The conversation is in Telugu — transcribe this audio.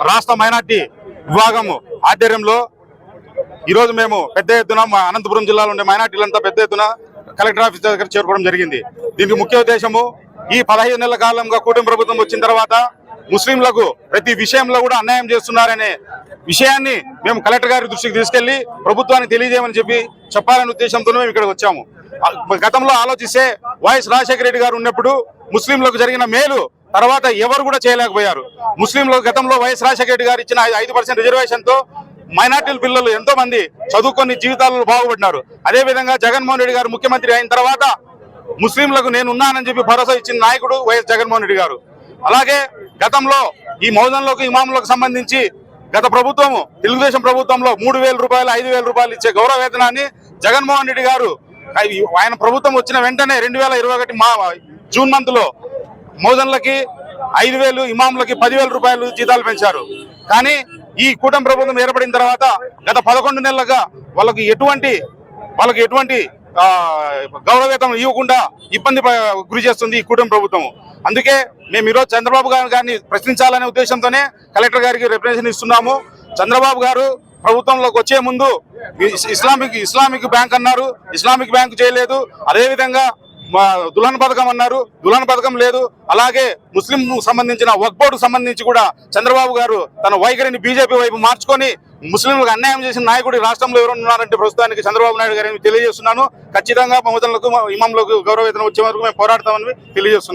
రాష్ట్ర మైనార్టీ విభాగం ఆధ్వర్యంలో ఈరోజు మేము పెద్ద ఎత్తున అనంతపురం జిల్లాలో ఉండే మైనార్టీలంతా పెద్ద ఎత్తున కలెక్టర్ ఆఫీస్ దగ్గర చేరుకోవడం జరిగింది. దీనికి ముఖ్య ఉద్దేశము ఈ 15 నెలల కాలంగా కూటమి ప్రభుత్వం వచ్చిన తర్వాత ముస్లింలకు ప్రతి విషయంలో కూడా అన్యాయం చేస్తున్నారనే విషయాన్ని మేము కలెక్టర్ గారి దృష్టికి తీసుకెళ్లి ప్రభుత్వానికి తెలియజేయమని చెప్పాలనే ఉద్దేశంతో మేము ఇక్కడికి వచ్చాము. గతంలో ఆలోచిస్తే వైఎస్ రాజశేఖర రెడ్డి గారు ఉన్నప్పుడు ముస్లింలకు జరిగిన మేలు తర్వాత ఎవరు కూడా చేయలేకపోయారు. ముస్లింలకు గతంలో వైఎస్ రాజశేఖర రెడ్డి గారు ఇచ్చిన 5% రిజర్వేషన్ తో మైనార్టీల పిల్లలు ఎంతో మంది చదువుకొని జీవితాలను బాగుపడినారు. అదేవిధంగా జగన్మోహన్ రెడ్డి గారు ముఖ్యమంత్రి అయిన తర్వాత ముస్లింలకు నేను ఉన్నానని చెప్పి భరోసా ఇచ్చిన నాయకుడు వైఎస్ జగన్మోహన్ రెడ్డి గారు. అలాగే గతంలో ఈ మౌజన్లకు ఇమాములకు సంబంధించి గత ప్రభుత్వము తెలుగుదేశం ప్రభుత్వంలో 3,000 రూపాయలు 5,000 రూపాయలు ఇచ్చే గౌరవ వేతనాన్ని జగన్మోహన్ రెడ్డి గారు ఆయన ప్రభుత్వం వచ్చిన వెంటనే 2021 జూన్ మంత్ లో మౌజన్లకి 5,000 ఇమాములకి 10,000 రూపాయలు జీతాలు పెంచారు. కానీ ఈ కూటమి ప్రభుత్వం ఏర్పడిన తర్వాత గత 11 నెలలుగా వాళ్ళకి ఎటువంటి గౌరవ వేతనం ఇవ్వకుండా ఇబ్బంది గురి చేస్తుంది ఈ కూటమి ప్రభుత్వం. అందుకే మేము ఈరోజు చంద్రబాబు గారిని ప్రశ్నించాలనే ఉద్దేశంతోనే కలెక్టర్ గారికి రిప్రజెంటేషన్ ఇస్తున్నాము. చంద్రబాబు గారు ప్రభుత్వంలోకి వచ్చే ముందు ఇస్లామిక్ బ్యాంక్ అన్నారు, ఇస్లామిక్ బ్యాంక్ చేయలేదు. అదేవిధంగా దుల్హన్ పథకం అన్నారు, దుల్హన్ పథకం లేదు. అలాగే ముస్లిం సంబంధించిన వక్ఫ్ బోర్డు సంబంధించి కూడా చంద్రబాబు గారు తన వైఖరిని బీజేపీ వైపు మార్చుకొని ముస్లింలకు అన్యాయం చేసిన నాయకుడు రాష్ట్రంలో ఎవరు ఉన్నారంటే ప్రస్తుతానికి చంద్రబాబు నాయుడు గారిని తెలియజేస్తున్నాను. ఖచ్చితంగా మౌజన్లకు ఇమాంలకు గౌరవ వేతనం వచ్చే వరకు మేము పోరాడతామని తెలియజేస్తున్నాను.